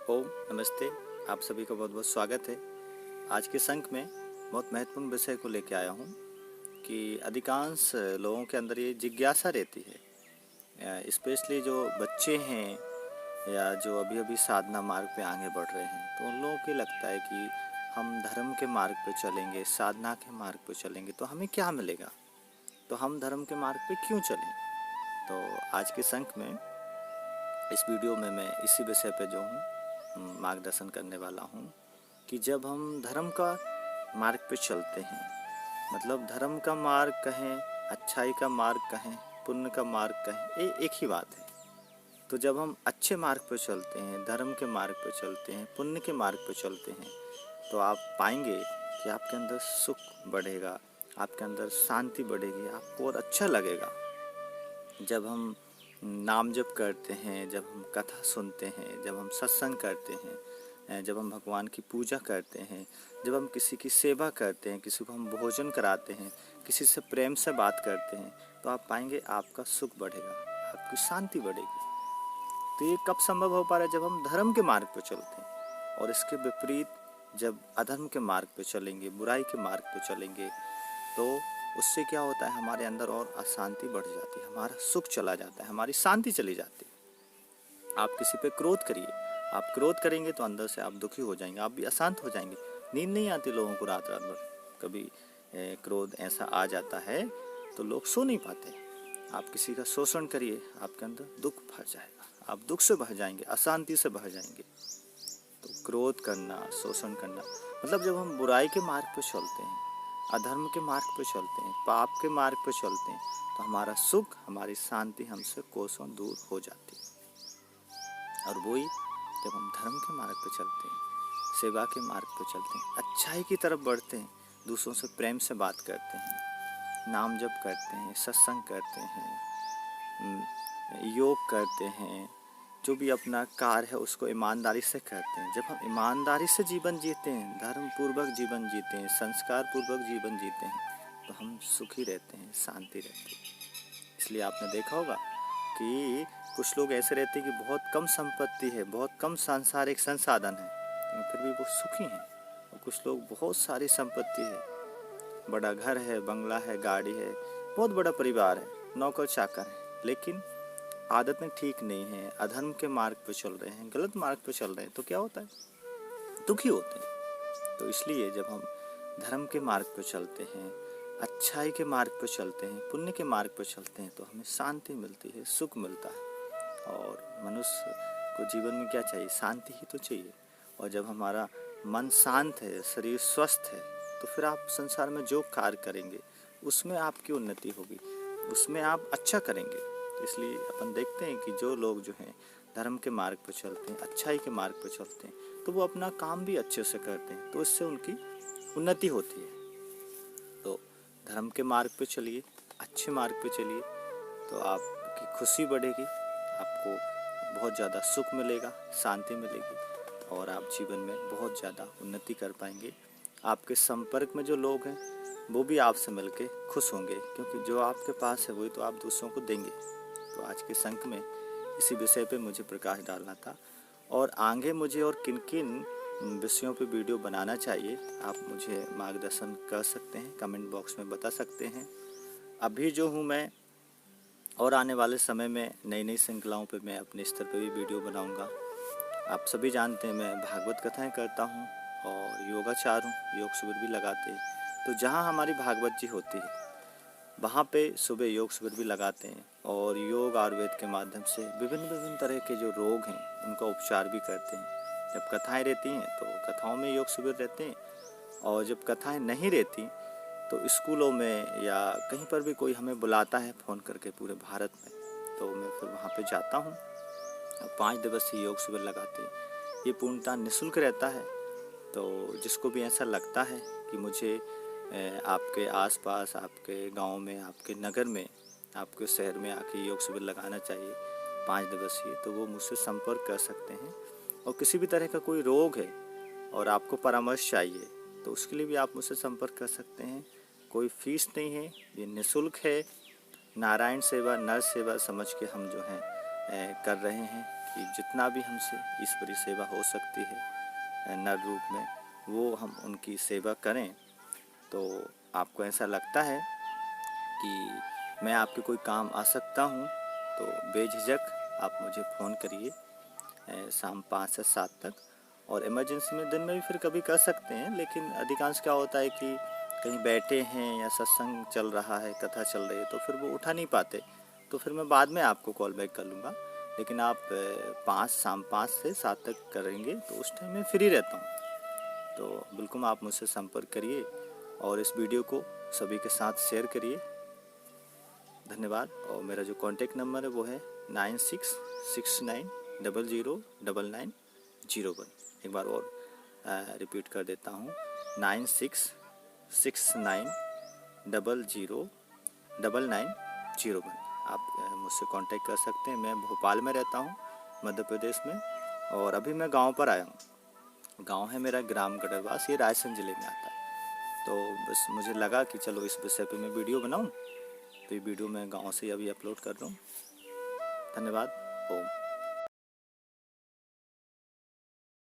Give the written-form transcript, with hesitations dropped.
ओम नमस्ते। आप सभी का बहुत बहुत स्वागत है। आज के संक में बहुत महत्वपूर्ण विषय को लेकर आया हूँ कि अधिकांश लोगों के अंदर ये जिज्ञासा रहती है, स्पेशली जो बच्चे हैं या जो अभी अभी साधना मार्ग पे आगे बढ़ रहे हैं, तो उन लोगों को लगता है कि हम धर्म के मार्ग पे चलेंगे, साधना के मार्ग पे चलेंगे तो हमें क्या मिलेगा, तो हम धर्म के मार्ग पे क्यों चलें। तो आज के संक में इस वीडियो में मैं इसी विषय पे जो हूँ मार्गदर्शन करने वाला हूँ कि जब हम धर्म का मार्ग पे चलते हैं, मतलब धर्म का मार्ग कहें, अच्छाई का मार्ग कहें, पुण्य का मार्ग कहें, ये एक ही बात है। तो जब हम अच्छे मार्ग पे चलते हैं, धर्म के मार्ग पे चलते हैं, पुण्य के मार्ग पे चलते हैं, तो आप पाएंगे कि आपके अंदर सुख बढ़ेगा, आपके अंदर शांति बढ़ेगी, आपको और अच्छा लगेगा। जब हम नाम जप करते हैं, जब हम कथा सुनते हैं, जब हम सत्संग करते हैं, जब हम भगवान की पूजा करते हैं, जब हम किसी की सेवा करते हैं, किसी को हम भोजन कराते हैं, किसी से प्रेम से बात करते हैं, तो आप पाएंगे आपका सुख बढ़ेगा, आपकी शांति बढ़ेगी। तो ये कब संभव हो पा रहा है? जब हम धर्म के मार्ग पर चलते हैं। और इसके विपरीत जब अधर्म के मार्ग पर चलेंगे, बुराई के मार्ग पर चलेंगे, तो उससे क्या होता है, हमारे अंदर और अशांति बढ़ जाती है, हमारा सुख चला जाता है, हमारी शांति चली जाती है। आप किसी पे क्रोध करिए, आप क्रोध करेंगे तो अंदर से आप दुखी हो जाएंगे, आप भी अशांत हो जाएंगे। नींद नहीं आती लोगों को रात रात भर। कभी क्रोध ऐसा आ जाता है तो लोग सो नहीं पाते। आप किसी का शोषण करिए, आपके अंदर दुख भर जाएगा, आप दुख से भर जाएंगे, अशांति से भर जाएंगे। तो क्रोध करना, शोषण करना, मतलब जब हम बुराई के मार्ग पर चलते हैं, अधर्म के मार्ग पर चलते हैं, पाप के मार्ग पर चलते हैं, तो हमारा सुख, हमारी शांति हमसे कोसों दूर हो जाती है। और वही जब हम धर्म के मार्ग पर चलते हैं, सेवा के मार्ग पर चलते हैं, अच्छाई की तरफ बढ़ते हैं, दूसरों से प्रेम से बात करते हैं, नाम जप करते हैं, सत्संग करते हैं, योग करते हैं, जो भी अपना कार्य है उसको ईमानदारी से करते हैं। जब हम ईमानदारी से जीवन जीते हैं, धर्म पूर्वक जीवन जीते हैं, संस्कार पूर्वक जीवन जीते हैं, तो हम सुखी रहते हैं, शांति रहती है। इसलिए आपने देखा होगा कि कुछ लोग ऐसे रहते हैं कि बहुत कम संपत्ति है, बहुत कम सांसारिक संसाधन है, लेकिन फिर भी वो सुखी हैं। और कुछ लोग बहुत सारी संपत्ति है, बड़ा घर है, बंगला है, गाड़ी है, बहुत बड़ा परिवार है, नौकर चाकर है, लेकिन आदतें ठीक नहीं है, अधर्म के मार्ग पर चल रहे हैं, गलत मार्ग पर चल रहे हैं, तो क्या होता है, दुखी होते हैं। तो इसलिए जब हम धर्म के मार्ग पर चलते हैं, अच्छाई के मार्ग पर चलते हैं, पुण्य के मार्ग पर चलते हैं, तो हमें शांति मिलती है, सुख मिलता है। और मनुष्य को जीवन में क्या चाहिए? शांति ही तो चाहिए। और जब हमारा मन शांत है, शरीर स्वस्थ है, तो फिर आप संसार में जो कार्य करेंगे उसमें आपकी उन्नति होगी, उसमें आप अच्छा करेंगे। इसलिए अपन देखते हैं कि जो लोग जो हैं धर्म के मार्ग पर चलते हैं, अच्छाई के मार्ग पर चलते हैं, तो वो अपना काम भी अच्छे से करते हैं, तो इससे उनकी उन्नति होती है। तो धर्म के मार्ग पर चलिए, अच्छे मार्ग पर चलिए, तो आपकी खुशी बढ़ेगी, आपको बहुत ज़्यादा सुख मिलेगा, शांति मिलेगी, और आप जीवन में बहुत ज़्यादा उन्नति कर पाएंगे। आपके संपर्क में जो लोग हैं वो भी आपसे मिलके खुश होंगे, क्योंकि जो आपके पास है वही तो आप दूसरों को देंगे। तो आज के संक में इसी विषय पे मुझे प्रकाश डालना था, और आगे मुझे और किन किन विषयों पे वीडियो बनाना चाहिए आप मुझे मार्गदर्शन कर सकते हैं, कमेंट बॉक्स में बता सकते हैं। अभी जो हूँ मैं, और आने वाले समय में नई नई श्रृंखलाओं पे मैं अपने स्तर पे भी वीडियो बनाऊंगा। आप सभी जानते हैं मैं भागवत कथाएं करता हूँ और योगाचार हूँ, योग शिविर भी लगाते हैं। तो जहाँ हमारी भागवत जी होती है वहाँ पे सुबह योग शिविर भी लगाते हैं, और योग आयुर्वेद के माध्यम से विभिन्न तरह के जो रोग हैं उनका उपचार भी करते हैं। जब कथाएं रहती हैं तो कथाओं में योग शिविर रहते हैं, और जब कथाएं नहीं रहती तो स्कूलों में या कहीं पर भी कोई हमें बुलाता है फ़ोन करके पूरे भारत में, तो मैं फिर वहाँ पे जाता हूँ। 5 दिवसीय योग शिविर लगाते हैं। ये पूर्णतः निःशुल्क रहता है, तो जिसको भी ऐसा लगता है कि मुझे आपके आसपास, आपके गांव में, आपके नगर में, आपके शहर में आके योग शिविर लगाना चाहिए 5 दिवसीय, तो वो मुझसे संपर्क कर सकते हैं। और किसी भी तरह का कोई रोग है और आपको परामर्श चाहिए तो उसके लिए भी आप मुझसे संपर्क कर सकते हैं। कोई फीस नहीं है, ये निःशुल्क है। नारायण सेवा, नर सेवा समझ के हम जो हैं कर रहे हैं, कि जितना भी हमसे ईश्वरीय सेवा हो सकती है नर रूप में, वो हम उनकी सेवा करें। तो आपको ऐसा लगता है कि मैं आपके कोई काम आ सकता हूँ, तो बेझिझक आप मुझे फ़ोन करिए शाम 5 से 7 तक। और इमरजेंसी में दिन में भी फिर कभी कर सकते हैं, लेकिन अधिकांश क्या होता है कि कहीं बैठे हैं या सत्संग चल रहा है, कथा चल रही है, तो फिर वो उठा नहीं पाते, तो फिर मैं बाद में आपको कॉल बैक कर लूँगा। लेकिन आप शाम 5 से 7 तक करेंगे तो उस टाइम मैं फ्री रहता हूँ। तो बिल्कुल आप मुझसे संपर्क करिए और इस वीडियो को सभी के साथ शेयर करिए। धन्यवाद। और मेरा जो कॉन्टेक्ट नंबर है वो है 9669009901। एक बार और रिपीट कर देता हूँ, 9669009901। आप मुझसे कांटेक्ट कर सकते हैं। मैं भोपाल में रहता हूँ, मध्य प्रदेश में, और अभी मैं गांव पर आया हूँ। गांव है मेरा ग्राम गडरवास, ये रायसेन ज़िले में आता है। तो बस मुझे लगा कि चलो इस विषय पे मैं वीडियो बनाऊँ, तो ये वीडियो मैं गांव से अभी अपलोड कर रहा हूँ। धन्यवाद। ओम।